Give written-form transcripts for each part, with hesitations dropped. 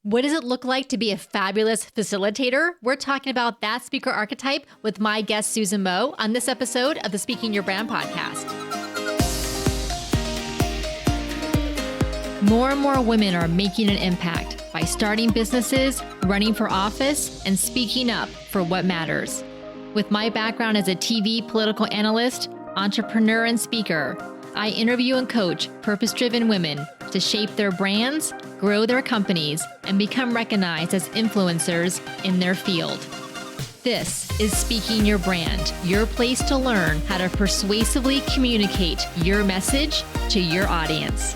What does it look like to be a fabulous facilitator? We're talking about that speaker archetype with my guest, Susan Moe, on this episode of the Speaking Your Brand podcast. More and more women are making an impact by starting businesses, running for office, and speaking up for what matters. With my background as a TV political analyst, entrepreneur, and speaker, I interview and coach purpose-driven women to shape their brands, grow their companies, and become recognized as influencers in their field. This is Speaking Your Brand, your place to learn how to persuasively communicate your message to your audience.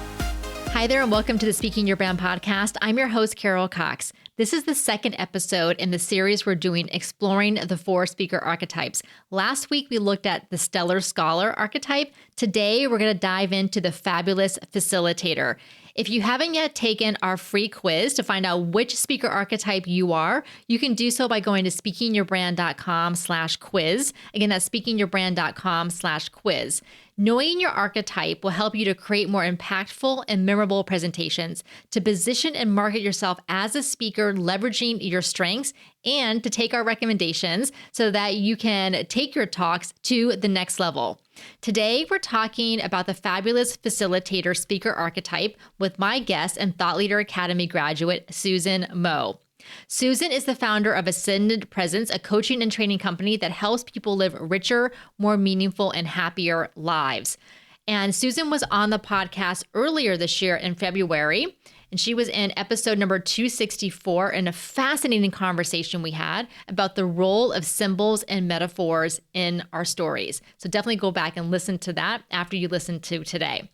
Hi there, and welcome to the Speaking Your Brand podcast. I'm your host, Carol Cox. This is the second episode in the series we're doing exploring the 4 speaker archetypes. Last week, we looked at the stellar scholar archetype. Today, we're going to dive into the fabulous facilitator. If you haven't yet taken our free quiz to find out which speaker archetype you are, you can do so by going to speakingyourbrand.com/quiz. Again, that's speakingyourbrand.com/quiz. Knowing your archetype will help you to create more impactful and memorable presentations, to position and market yourself as a speaker, leveraging your strengths, and to take our recommendations so that you can take your talks to the next level. Today, we're talking about the fabulous facilitator speaker archetype with my guest and Thought Leader Academy graduate, Susan Moe. Susan is the founder of Ascendant Presence, a coaching and training company that helps people live richer, more meaningful, and happier lives. And Susan was on the podcast earlier this year in February, and she was in episode number 264 in a fascinating conversation we had about the role of symbols and metaphors in our stories. So definitely go back and listen to that after you listen to today.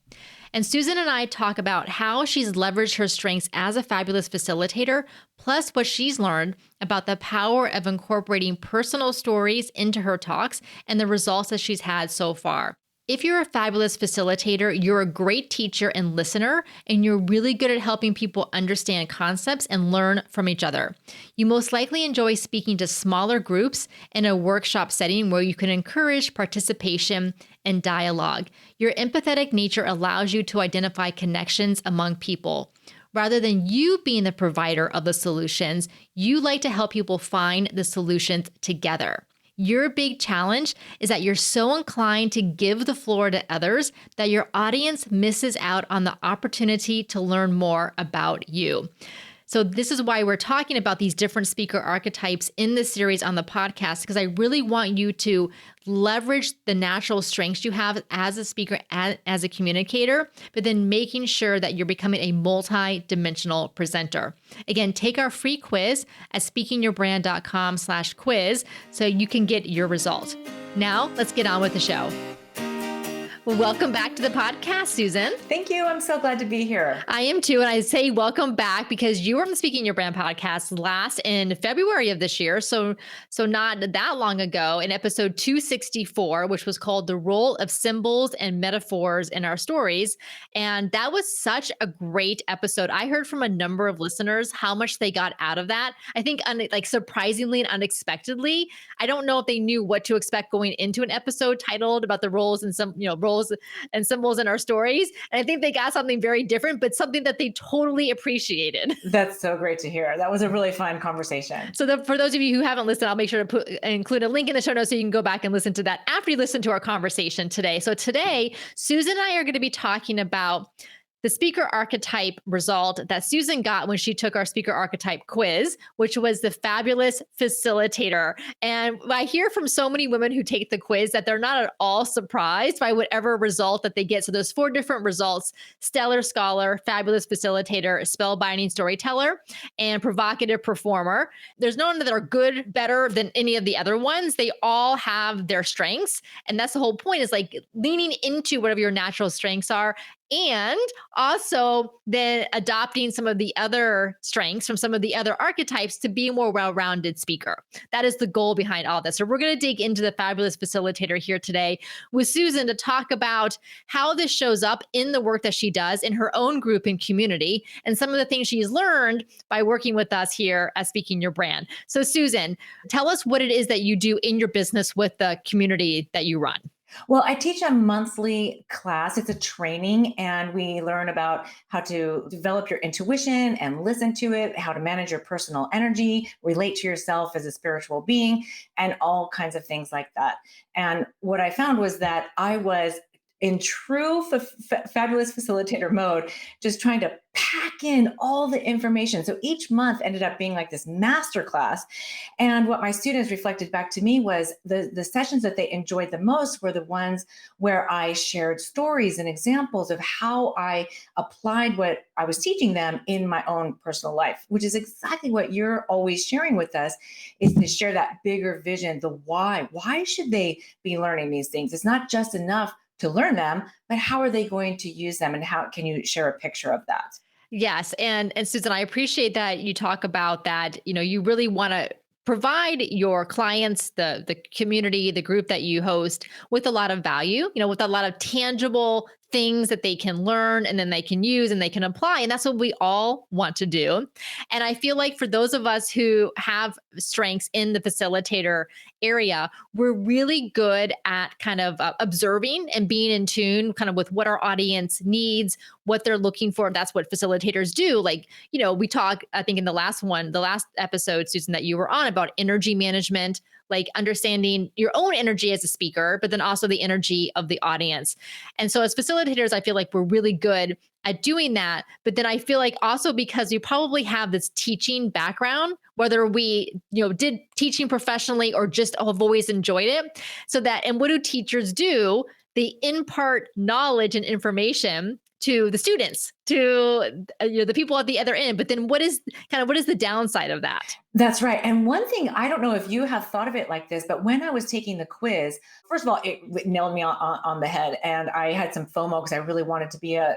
And Susan and I talk about how she's leveraged her strengths as a fabulous facilitator, plus what she's learned about the power of incorporating personal stories into her talks and the results that she's had so far. If you're a fabulous facilitator, you're a great teacher and listener, and you're really good at helping people understand concepts and learn from each other. You most likely enjoy speaking to smaller groups in a workshop setting where you can encourage participation and dialogue. Your empathetic nature allows you to identify connections among people. Rather than you being the provider of the solutions, you like to help people find the solutions together. Your big challenge is that you're so inclined to give the floor to others that your audience misses out on the opportunity to learn more about you. So this is why we're talking about these different speaker archetypes in this series on the podcast, because I really want you to leverage the natural strengths you have as a speaker, as a communicator, but then making sure that you're becoming a multi-dimensional presenter. Again, take our free quiz at speakingyourbrand.com/quiz so you can get your result. Now, let's get on with the show. Welcome back to the podcast, Susan. Thank you. I'm so glad to be here. I am too. And I say welcome back because you were on the Speaking Your Brand podcast last in February of this year. So not that long ago in episode 264, which was called The Role of Symbols and Metaphors in Our Stories. And that was such a great episode. I heard from a number of listeners how much they got out of that. I think surprisingly and unexpectedly. I don't know if they knew what to expect going into an episode titled about the roles and roles and symbols in our stories. And I think they got something very different, but something that they totally appreciated. That's so great to hear. That was a really fun conversation. So for those of you who haven't listened, I'll make sure to include a link in the show notes so you can go back and listen to that after you listen to our conversation today. So today, Susan and I are going to be talking about the speaker archetype result that Susan got when she took our speaker archetype quiz, which was the fabulous facilitator. And I hear from so many women who take the quiz that they're not at all surprised by whatever result that they get. So those 4 different results: stellar scholar, fabulous facilitator, spellbinding storyteller, and provocative performer. There's none that are good, better than any of the other ones. They all have their strengths. And that's the whole point, is like leaning into whatever your natural strengths are, and also then adopting some of the other strengths from some of the other archetypes to be a more well-rounded speaker. That is the goal behind all this. So we're going to dig into the fabulous facilitator here today with Susan to talk about how this shows up in the work that she does in her own group and community, and some of the things she's learned by working with us here at Speaking Your Brand. So Susan, tell us what it is that you do in your business with the community that you run. Well, I teach a monthly class. It's a training, and we learn about how to develop your intuition and listen to it, how to manage your personal energy, relate to yourself as a spiritual being, and all kinds of things like that. And what I found was that I was in true fabulous facilitator mode, just trying to pack in all the information. So each month ended up being like this master class, and what my students reflected back to me was the sessions that they enjoyed the most were the ones where I shared stories and examples of how I applied what I was teaching them in my own personal life, which is exactly what you're always sharing with us, is to share that bigger vision, the why. Why should they be learning these things? It's not just enough to learn them, but how are they going to use them, and how can you share a picture of that? Yes, and Susan, I appreciate that you talk about that. You really want to provide your clients, the community, the group that you host, with a lot of value. With a lot of tangible things that they can learn and then they can use and they can apply, and that's what we all want to do. And I feel like for those of us who have strengths in the facilitator area, we're really good at kind of observing and being in tune kind of with what our audience needs, what they're looking for. That's what facilitators do. Like, we talk, I think in the last episode, Susan, that you were on, about energy management, like understanding your own energy as a speaker, but then also the energy of the audience. And so as facilitators, I feel like we're really good at doing that. But then I feel like also because you probably have this teaching background, whether we, did teaching professionally or just have always enjoyed it. And what do teachers do? They impart knowledge and information to the students, to the people at the other end. But then what is the downside of that? That's right. And one thing, I don't know if you have thought of it like this, but when I was taking the quiz, first of all, it nailed me on the head, and I had some FOMO because I really wanted to be a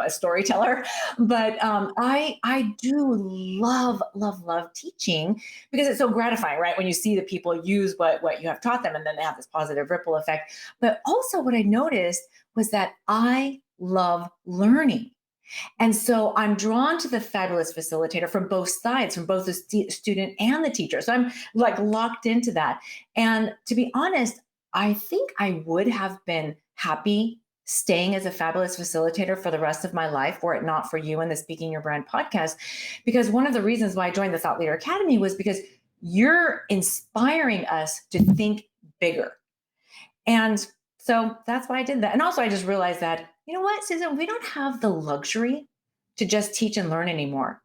storyteller. But I do love teaching, because it's so gratifying, right? When you see the people use what you have taught them, and then they have this positive ripple effect. But also, what I noticed was that I love learning. And so I'm drawn to the fabulous facilitator from both sides, from both the student and the teacher. So I'm like locked into that. And to be honest, I think I would have been happy staying as a fabulous facilitator for the rest of my life, were it not for you and the Speaking Your Brand podcast. Because one of the reasons why I joined the Thought Leader Academy was because you're inspiring us to think bigger. And so that's why I did that. And also, I just realized that, you know what, Susan, we don't have the luxury to just teach and learn anymore.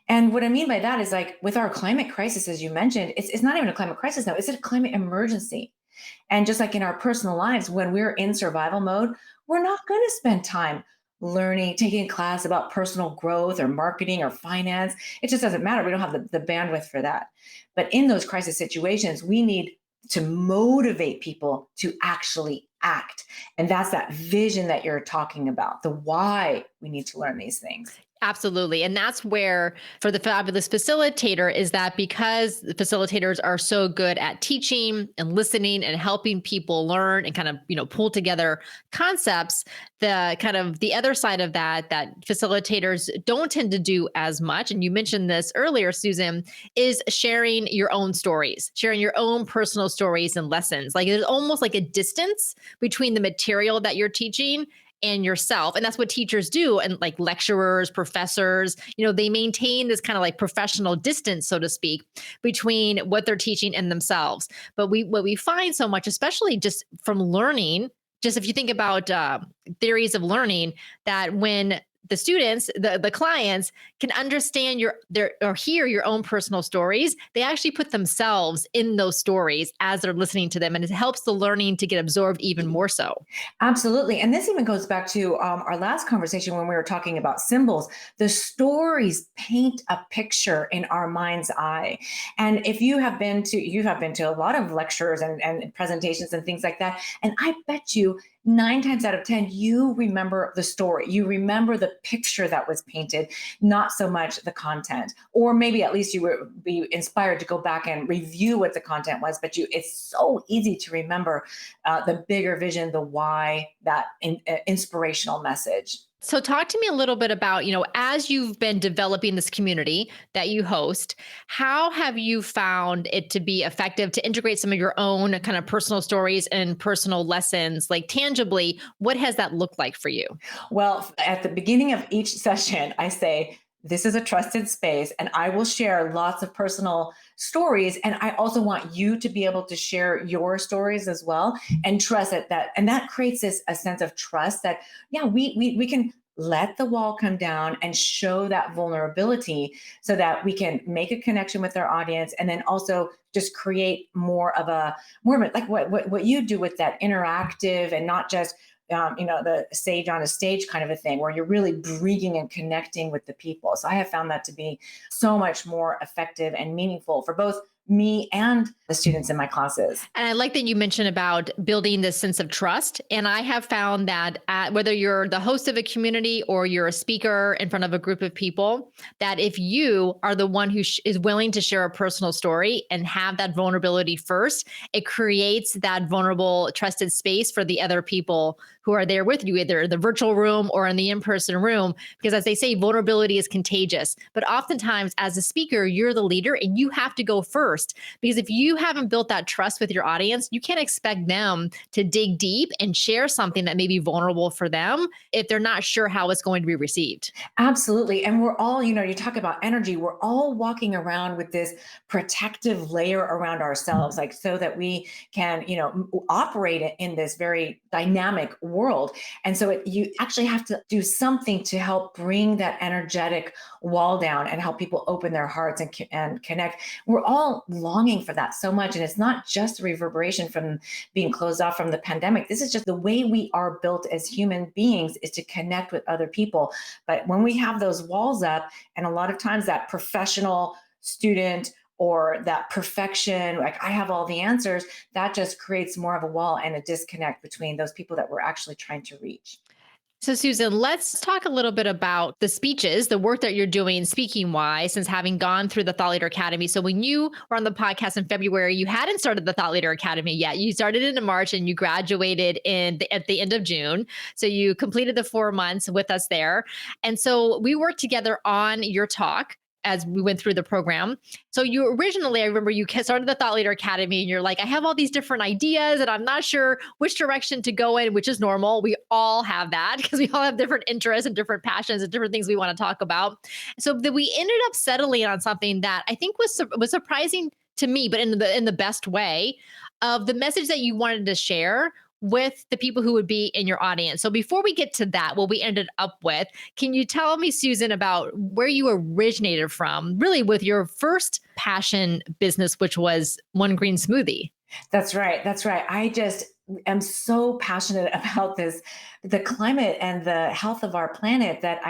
And what I mean by that is, like, with our climate crisis, as you mentioned, it's not even a climate crisis now, it's a climate emergency. And just like in our personal lives, when we're in survival mode, we're not going to spend time learning, taking a class about personal growth or marketing or finance. It just doesn't matter. We don't have the bandwidth for that. But in those crisis situations, we need to motivate people to actually act. And that's that vision that you're talking about, the why we need to learn these things. Absolutely. And that's where, for the fabulous facilitator, is that because the facilitators are so good at teaching and listening and helping people learn and kind of, pull together concepts, the other side of that facilitators don't tend to do as much. And you mentioned this earlier, Susan, is sharing your own stories, sharing your own personal stories and lessons. Like, there's almost like a distance between the material that you're teaching and yourself. And that's what teachers do. And like lecturers, professors, they maintain this kind of like professional distance, so to speak, between what they're teaching and themselves. But what we find so much, especially just from learning, just if you think about theories of learning, that when the students, the clients can understand or hear your own personal stories, they actually put themselves in those stories as they're listening to them. And it helps the learning to get absorbed even more so. Absolutely. And this even goes back to our last conversation when we were talking about symbols. The stories paint a picture in our mind's eye. And if you have been to a lot of lectures and presentations and things like that. And I bet you 9 times out of 10, you remember the story. You remember the picture that was painted, not so much the content. Or maybe at least you would be inspired to go back and review what the content was. But it's so easy to remember the bigger vision, the why, that inspirational message. So talk to me a little bit about, as you've been developing this community that you host, how have you found it to be effective to integrate some of your own kind of personal stories and personal lessons? Like tangibly, what has that looked like for you? Well, at the beginning of each session, I say, this is a trusted space, and I will share lots of personal stories. And I also want you to be able to share your stories as well, and trust and that creates this a sense of trust that, yeah, we can let the wall come down and show that vulnerability so that we can make a connection with our audience, and then also just create more of a like what you do with that interactive and not just the sage on a stage kind of a thing where you're really bringing and connecting with the people. So I have found that to be so much more effective and meaningful for both me and the students in my classes. And I like that you mentioned about building this sense of trust. And I have found that whether you're the host of a community or you're a speaker in front of a group of people, that if you are the one who is willing to share a personal story and have that vulnerability first, it creates that vulnerable, trusted space for the other people who are there with you, either in the virtual room or in the in-person room. Because as they say, vulnerability is contagious. But oftentimes as a speaker, you're the leader and you have to go first. Because if you haven't built that trust with your audience, you can't expect them to dig deep and share something that may be vulnerable for them if they're not sure how it's going to be received. Absolutely. And we're all, you talk about energy, we're all walking around with this protective layer around ourselves, like so that we can, operate in this very dynamic world. And so you actually have to do something to help bring that energetic wall down and help people open their hearts and connect. We're all longing for that so much. And it's not just a reverberation from being closed off from the pandemic. This is just the way we are built as human beings, is to connect with other people. But when we have those walls up, and a lot of times that professional student or that perfection, like I have all the answers, that just creates more of a wall and a disconnect between those people that we're actually trying to reach. So, Susan, let's talk a little bit about the speeches, the work that you're doing speaking wise, since having gone through the Thought Leader Academy. So, when you were on the podcast in February, you hadn't started the Thought Leader Academy yet. You started in March and you graduated at the end of June. So, you completed the 4 months with us there. And so, we worked together on your talk as we went through the program. So you originally, I remember you started the Thought Leader Academy and you're like, I have all these different ideas and I'm not sure which direction to go in, which is normal. We all have that because we all have different interests and different passions and different things we want to talk about. So that we ended up settling on something that I think was surprising to me, but in the best way, of the message that you wanted to share with the people who would be in your audience. So before we get to that, what we ended up with, can you tell me, Susan, about where you originated from, really with your first passion business, which was One Green Smoothie? That's right. That's right. I just am so passionate about the climate and the health of our planet, that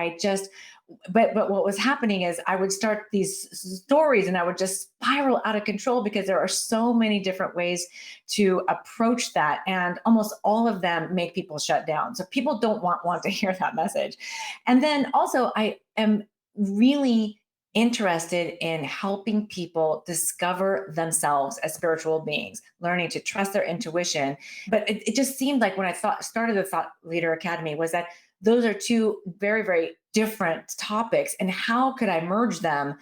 but what was happening is I would start these stories and I would just spiral out of control because there are so many different ways to approach that, and almost all of them make people shut down. So people don't want to hear that message. And then also I am really interested in helping people discover themselves as spiritual beings, learning to trust their intuition. But it just seemed like when I started the Thought Leader Academy, was that those are two very, very different topics. And how could I merge them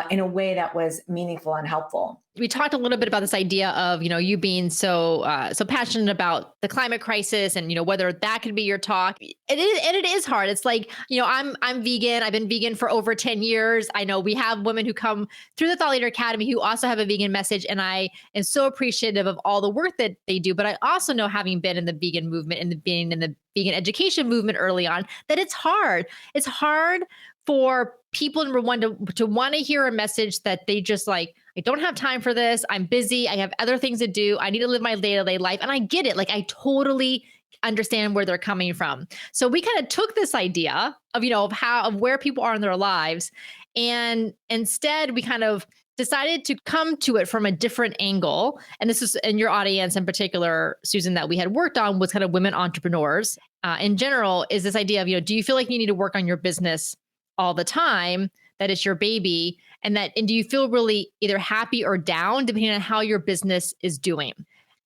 in a way that was meaningful and helpful? We talked a little bit about this idea of, you being so passionate about the climate crisis and, whether that could be your talk. It is hard. It's like, I'm vegan. I've been vegan for over 10 years. I know we have women who come through the Thought Leader Academy who also have a vegan message. And I am so appreciative of all the work that they do. But I also know, having been in the vegan movement and being in the vegan education movement early on, that it's hard. It's hard for people, number one, to want to hear a message that they just like, I don't have time for this. I'm busy. I have other things to do. I need to live my day-to-day life. And I get it. Like, I totally understand where they're coming from. So we kind of took this idea of, of where people are in their lives. And instead we kind of decided to come to it from a different angle. And this is in your audience in particular, Susan, that we had worked on was kind of women entrepreneurs. In general, is this idea of, do you feel like you need to work on your business all the time, that it's your baby, and do you feel really either happy or down depending on how your business is doing?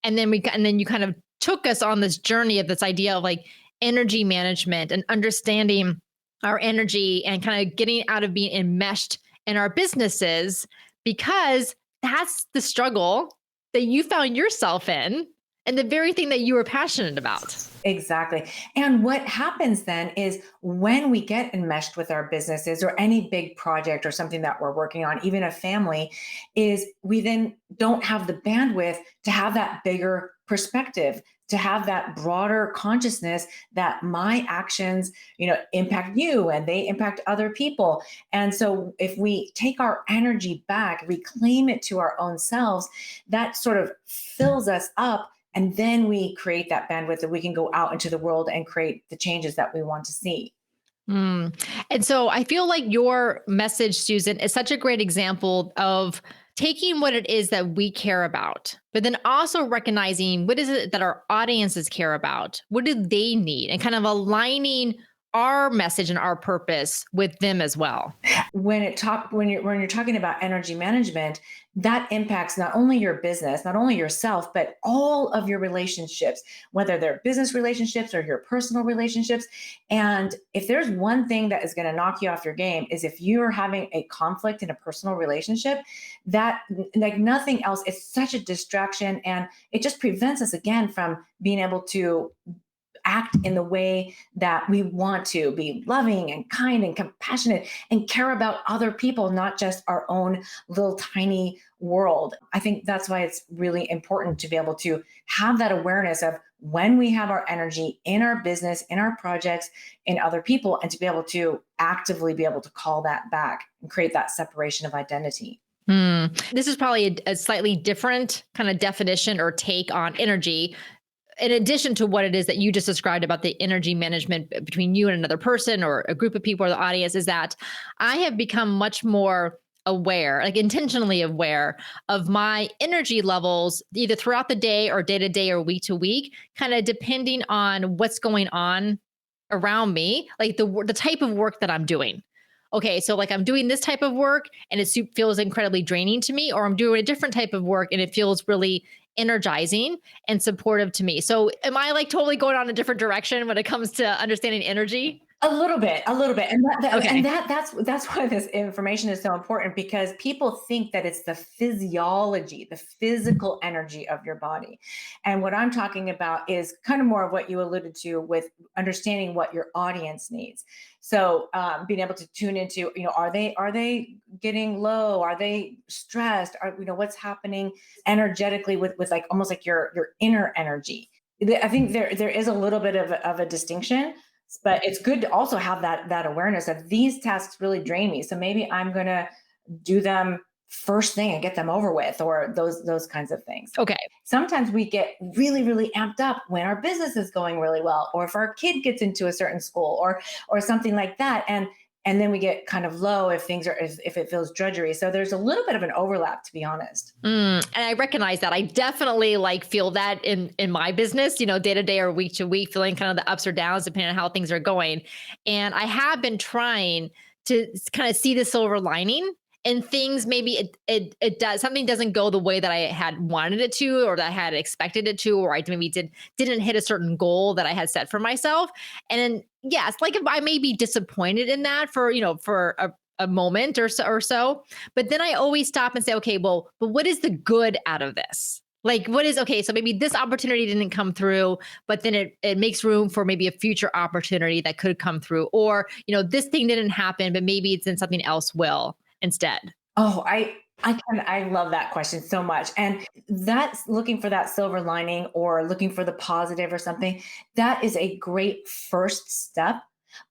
And then you kind of took us on this journey of this idea of like, energy management and understanding our energy and kind of getting out of being enmeshed in our businesses, because that's the struggle that you found yourself in and the very thing that you were passionate about. Exactly. And what happens then is when we get enmeshed with our businesses or any big project or something that we're working on, even a family, is we then don't have the bandwidth to have that bigger perspective, to have that broader consciousness that my actions, impact you and they impact other people. And so if we take our energy back, reclaim it to our own selves, that sort of fills us up, and then we create that bandwidth that we can go out into the world and create the changes that we want to see. Mm. And so I feel like your message, Susan, is such a great example of taking what it is that we care about, but then also recognizing what is it that our audiences care about? What do they need? And kind of aligning our message and our purpose with them as well. When you're talking about energy management, that impacts not only your business, not only yourself, but all of your relationships, whether they're business relationships or your personal relationships. And if there's one thing that is going to knock you off your game, is if you're having a conflict in a personal relationship, that, like nothing else, it's such a distraction, and it just prevents us again from being able to act in the way that we want to be loving and kind and compassionate and care about other people, not just our own little tiny world. I think that's why it's really important to be able to have that awareness of when we have our energy in our business, in our projects, in other people, and to be able to actively be able to call that back and create that separation of identity. This is probably a slightly different kind of definition or take on energy, in addition to what it is that you just described about the energy management between you and another person or a group of people or the audience, is that I have become much more aware, like intentionally aware of my energy levels, either throughout the day or day to day or week to week, kind of depending on what's going on around me, like the type of work that I'm doing. Okay, so like I'm doing this type of work and feels incredibly draining to me, or I'm doing a different type of work and it feels really energizing and supportive to me. So am I like totally going on a different direction when it comes to understanding energy? A little bit, and Okay. that's why this information is so important, because people think that it's the physiology, the physical energy of your body, and what I'm talking about is kind of more of what you alluded to with understanding what your audience needs. So being able to tune into, are they getting low? Are they stressed? Are what's happening energetically with like almost like your inner energy? I think there is a little bit of a distinction, but it's good to also have that awareness of these tasks really drain me, so maybe I'm going to do them first thing and get them over with, or those kinds of things. Okay. Sometimes we get really really amped up when our business is going really well, or if our kid gets into a certain school, or something like that, and then we get kind of low if things are if it feels drudgery. So there's a little bit of an overlap, to be honest. And I recognize that. I definitely like feel that in my business, day to day or week to week, feeling kind of the ups or downs depending on how things are going. And I have been trying to kind of see the silver lining and things. Maybe it does, something doesn't go the way that I had wanted it to, or that I had expected it to, or I maybe didn't hit a certain goal that I had set for myself. And then yes, like if I may be disappointed in that for a moment or so, but then I always stop and say, okay, well, but what is the good out of this? Like, what is okay? So maybe this opportunity didn't come through, but then it makes room for maybe a future opportunity that could come through, or this thing didn't happen, but maybe it's in something else will instead. Oh, I love that question so much. And that's looking for that silver lining or looking for the positive or something. That is a great first step,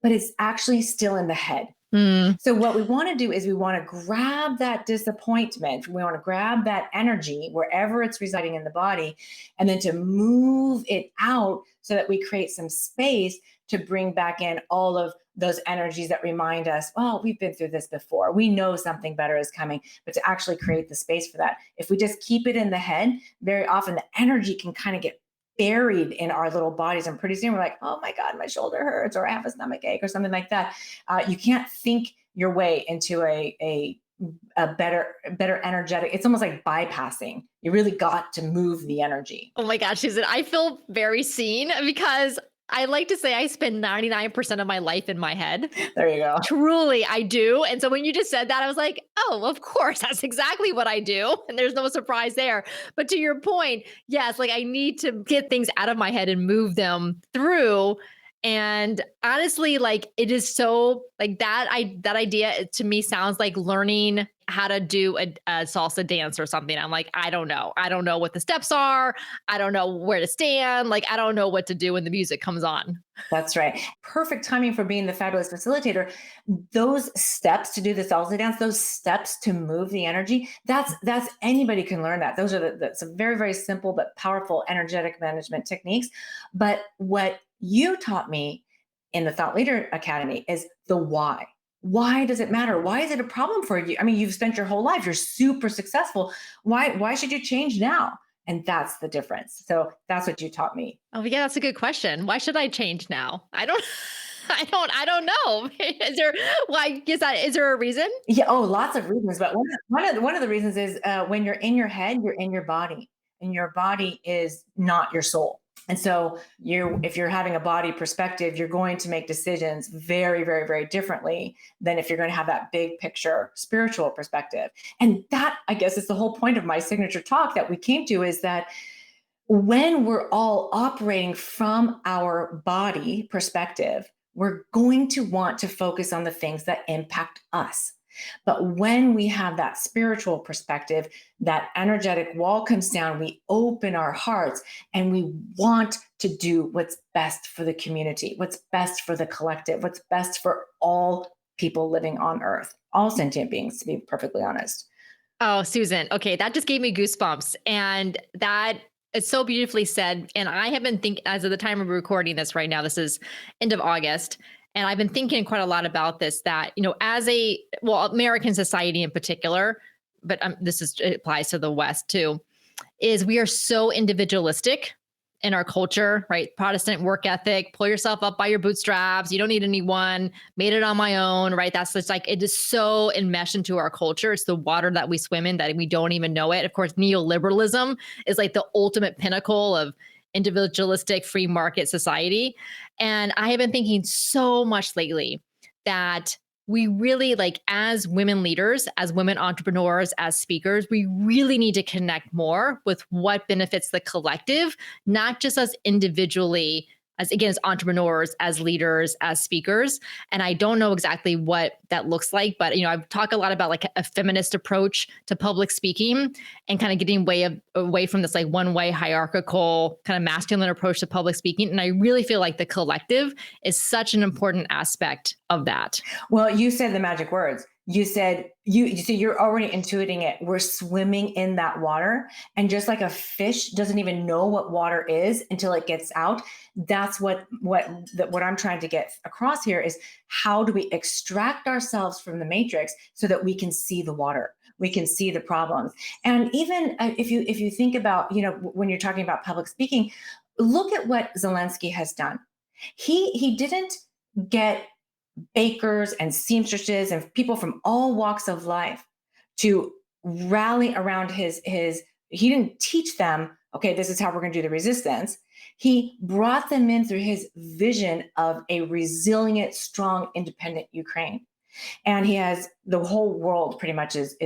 but it's actually still in the head. Mm, So what we want to do is we want to grab that disappointment. We want to grab that energy wherever it's residing in the body, and then to move it out so that we create some space to bring back in all of those energies that remind us, well, we've been through this before. We know something better is coming, but to actually create the space for that. If we just keep it in the head, very often the energy can kind of get buried in our little bodies. And pretty soon we're like, oh my God, my shoulder hurts, or I have a stomach ache, or something like that. You can't think your way into a better energetic. It's almost like bypassing. You really got to move the energy. oh my gosh, Susan, I feel very seen because I like to say I spend 99% of my life in my head. There you go. Truly, I do. And so when you just said that, I was like, oh, of course, that's exactly what I do. And there's no surprise there. But to your point, yes, like I need to get things out of my head and move them through. And honestly, like it is so like that idea to me sounds like learning how to do a salsa dance or something. I'm like, I don't know. I don't know what the steps are. I don't know where to stand. Like, I don't know what to do when the music comes on. That's right. Perfect timing for being the fabulous facilitator. Those steps to do the salsa dance, those steps to move the energy, that's anybody can learn that. Those are that's a very, very simple but powerful energetic management techniques. But what you taught me in the Thought Leader Academy is the why. Why does it matter? Why is it a problem for you? I mean, you've spent your whole life, you're super successful. Why should you change now? And that's the difference. So that's what you taught me. Oh, yeah, that's a good question. Why should I change now? I don't I don't know. Is there why is there a reason? Yeah, oh, lots of reasons, but one of the reasons is, when you're in your head, you're in your body, and your body is not your soul. And so if you're having a body perspective, you're going to make decisions very, very, very differently than if you're going to have that big picture spiritual perspective. And that, I guess, is the whole point of my signature talk that we came to, is that when we're all operating from our body perspective, we're going to want to focus on the things that impact us. But when we have that spiritual perspective, that energetic wall comes down, we open our hearts and we want to do what's best for the community, what's best for the collective, what's best for all people living on earth, all sentient beings, to be perfectly honest. Oh, Susan. Okay, that just gave me goosebumps. And that is so beautifully said. And I have been thinking, as of the time of recording this right now, this is end of August. And I've been thinking quite a lot about this, that, as American society in particular, but it applies to the West too, is we are so individualistic in our culture, right? Protestant work ethic, pull yourself up by your bootstraps. You don't need anyone, made it on my own, right? That's just like, it is so enmeshed into our culture. It's the water that we swim in that we don't even know it. Of course, neoliberalism is like the ultimate pinnacle of individualistic free market society. And I have been thinking so much lately that we really, like, as women leaders, as women entrepreneurs, as speakers, we really need to connect more with what benefits the collective, not just us individually, as again, as entrepreneurs, as leaders, as speakers. And I don't know exactly what that looks like, but I talk a lot about like a feminist approach to public speaking and kind of getting away from this like one-way hierarchical kind of masculine approach to public speaking. And I really feel like the collective is such an important aspect of that. Well, you said the magic words. You said you're already intuiting it. We're swimming in that water, and just like a fish doesn't even know what water is until it gets out. That's what I'm trying to get across here is, how do we extract ourselves from the matrix so that we can see the water, we can see the problems. And even if you think about, when you're talking about public speaking, look at what Zelensky has done. He didn't get bakers and seamstresses and people from all walks of life to rally around his he didn't teach them, okay, this is how we're going to do the resistance. He brought them in through his vision of a resilient, strong, independent Ukraine. And he has the whole world pretty much is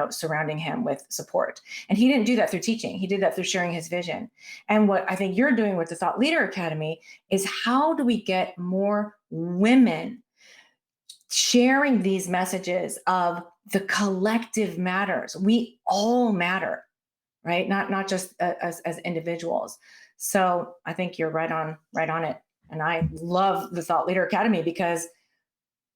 surrounding him with support. And he didn't do that through teaching. He did that through sharing his vision. And what I think you're doing with the Thought Leader Academy is, how do we get more women sharing these messages of the collective matters? We all matter, right? Not just as individuals. So I think you're right on it. And I love the Thought Leader Academy because,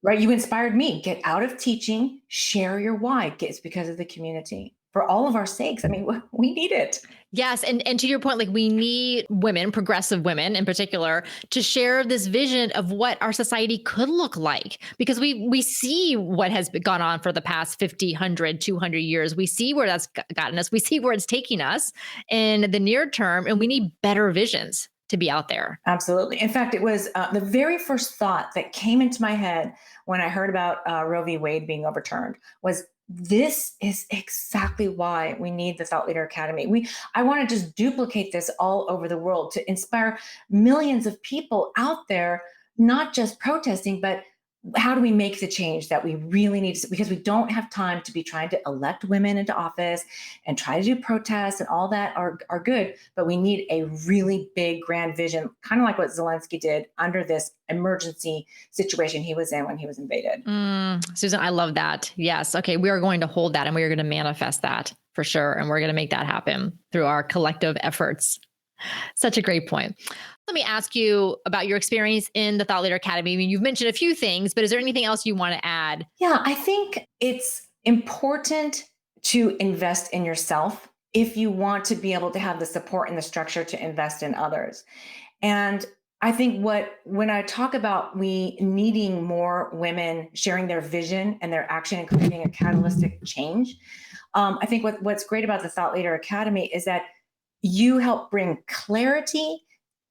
right, you inspired me. Get out of teaching, share your why. It's because of the community, for all of our sakes. I mean, we need it. Yes. And to your point, like we need women, progressive women in particular, to share this vision of what our society could look like, because we see what has gone on for the past 50, 100, 200 years. We see where that's gotten us. We see where it's taking us in the near term, and we need better visions to be out there. Absolutely. In fact, it was the very first thought that came into my head when I heard about Roe v. Wade being overturned was, this is exactly why we need the Thought Leader Academy. I want to just duplicate this all over the world to inspire millions of people out there, not just protesting, but how do we make the change that we really need to, because we don't have time to be trying to elect women into office and try to do protests, and all that are good, but we need a really big grand vision, kind of like what Zelensky did under this emergency situation he was in when he was invaded. Susan, I love that. Yes. Okay. We are going to hold that and we are going to manifest that for sure. And we're going to make that happen through our collective efforts. Such a great point. Let me ask you about your experience in the Thought Leader Academy. I mean, you've mentioned a few things, but is there anything else you want to add? Yeah, I think it's important to invest in yourself if you want to be able to have the support and the structure to invest in others. And I think when I talk about we needing more women sharing their vision and their action and creating a catalytic change, I think what's great about the Thought Leader Academy is that you help bring clarity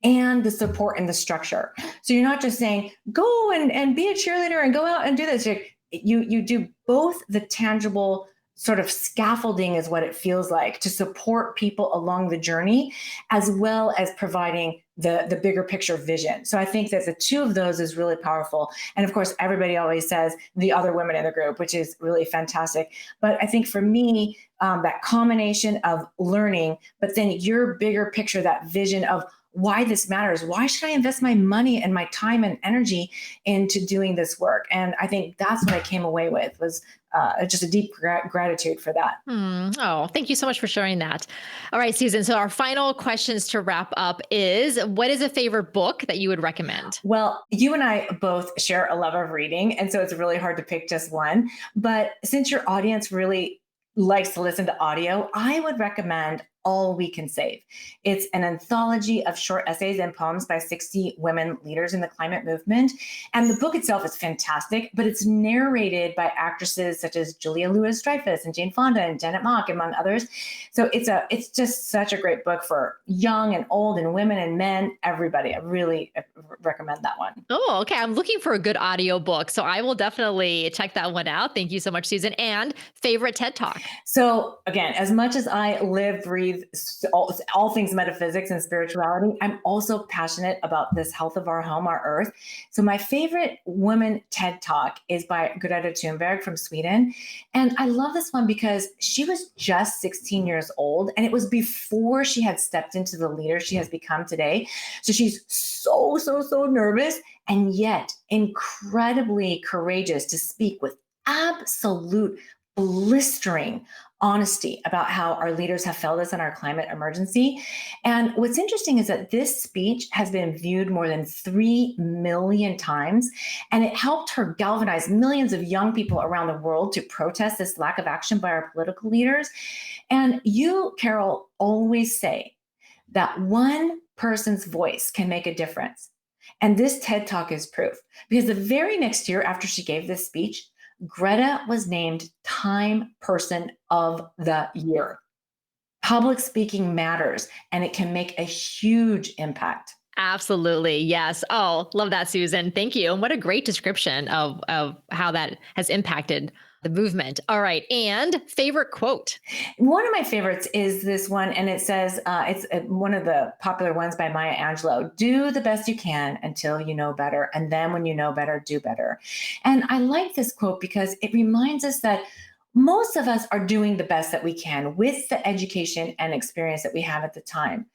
and the support and the structure. So you're not just saying, go and be a cheerleader and go out and do this. You do both the tangible sort of scaffolding is what it feels like to support people along the journey, as well as providing the bigger picture vision. So I think that the two of those is really powerful. And of course, everybody always says the other women in the group, which is really fantastic. But I think for me, that combination of learning, but then your bigger picture, that vision of why this matters. Why should I invest my money and my time and energy into doing this work? And I think that's what I came away with was just a deep gratitude for that. Oh, thank you so much for sharing that. All right, Susan. So our final questions to wrap up is, what is a favorite book that you would recommend? Well, you and I both share a love of reading, and so it's really hard to pick just one. But since your audience really likes to listen to audio, I would recommend All We Can Save. It's an anthology of short essays and poems by 60 women leaders in the climate movement. And the book itself is fantastic, but it's narrated by actresses such as Julia Louis-Dreyfus and Jane Fonda and Janet Mock, among others. So it's just such a great book for young and old and women and men, everybody. I really recommend that one. Oh, okay. I'm looking for a good audio book, so I will definitely check that one out. Thank you so much, Susan. And favorite TED Talk? So again, as much as I live, breathe all things metaphysics and spirituality, I'm also passionate about this health of our home, our earth. So my favorite woman TED Talk is by Greta Thunberg from Sweden. And I love this one because she was just 16 years old, and it was before she had stepped into the leader she has become today. So she's so nervous, and yet incredibly courageous to speak with absolute blistering honesty about how our leaders have failed us in our climate emergency. And what's interesting is that this speech has been viewed more than 3 million times, and it helped her galvanize millions of young people around the world to protest this lack of action by our political leaders. And you, Carol, always say that one person's voice can make a difference. And this TED Talk is proof, because the very next year after she gave this speech, Greta was named Time Person of the Year. Public speaking matters, and it can make a huge impact. Absolutely. Yes. Oh, love that, Susan. Thank you. And what a great description of how that has impacted the movement. All right. And favorite quote? One of my favorites is this one, and it says, it's one of the popular ones by Maya Angelou: do the best you can until you know better. And then when you know better, do better. And I like this quote because it reminds us that most of us are doing the best that we can with the education and experience that we have at the time.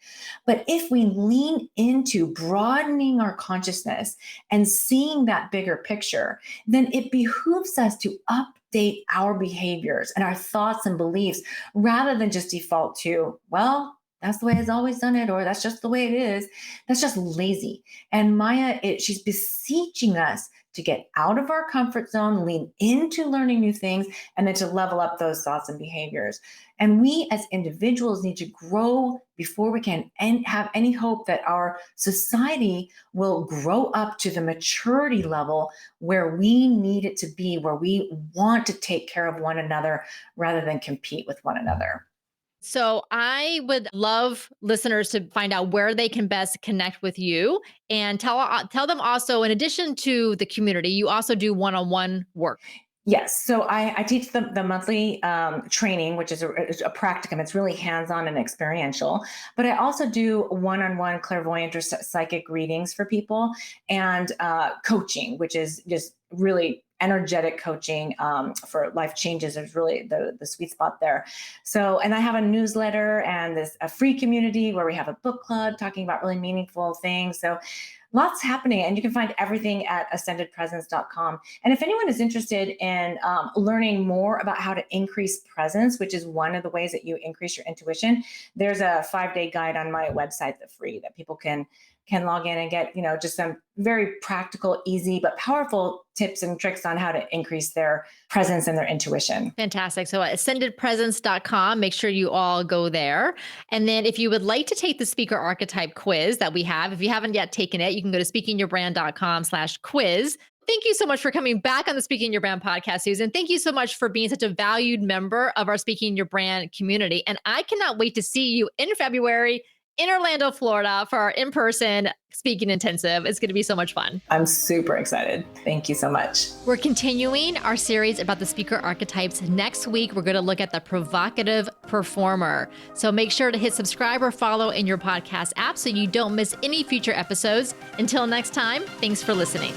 But if we lean into broadening our consciousness and seeing that bigger picture, then it behooves us to update our behaviors and our thoughts and beliefs rather than just default to, well, that's the way it's always done it, or that's just the way it is. That's just lazy. And Maya, she's beseeching us to get out of our comfort zone, lean into learning new things, and then to level up those thoughts and behaviors. And we as individuals need to grow before we can have any hope that our society will grow up to the maturity level where we need it to be, where we want to take care of one another rather than compete with one another. So I would love listeners to find out where they can best connect with you, and tell them also, in addition to the community, you also do one-on-one work. Yes. So I teach the monthly training, which is a practicum. It's really hands-on and experiential. But I also do one-on-one clairvoyant or psychic readings for people, and coaching, which is just really energetic coaching for life changes. Is really the sweet spot there. So, and I have a newsletter and this a free community where we have a book club talking about really meaningful things. So lots happening, and you can find everything at ascendedpresence.com. And if anyone is interested in learning more about how to increase presence, which is one of the ways that you increase your intuition, there's a 5-day guide on my website that's free that people can log in and get, just some very practical, easy but powerful tips and tricks on how to increase their presence and their intuition. Fantastic. So ascendedpresence.com, make sure you all go there. And then if you would like to take the speaker archetype quiz that we have, if you haven't yet taken it, you can go to speakingyourbrand.com/quiz. Thank you so much for coming back on the Speaking Your Brand podcast, Susan. Thank you so much for being such a valued member of our Speaking Your Brand community. And I cannot wait to see you in February in Orlando, Florida for our in-person speaking intensive. It's going to be so much fun. I'm super excited. Thank you so much. We're continuing our series about the speaker archetypes. Next week, we're going to look at the provocative performer. So make sure to hit subscribe or follow in your podcast app so you don't miss any future episodes. Until next time, thanks for listening.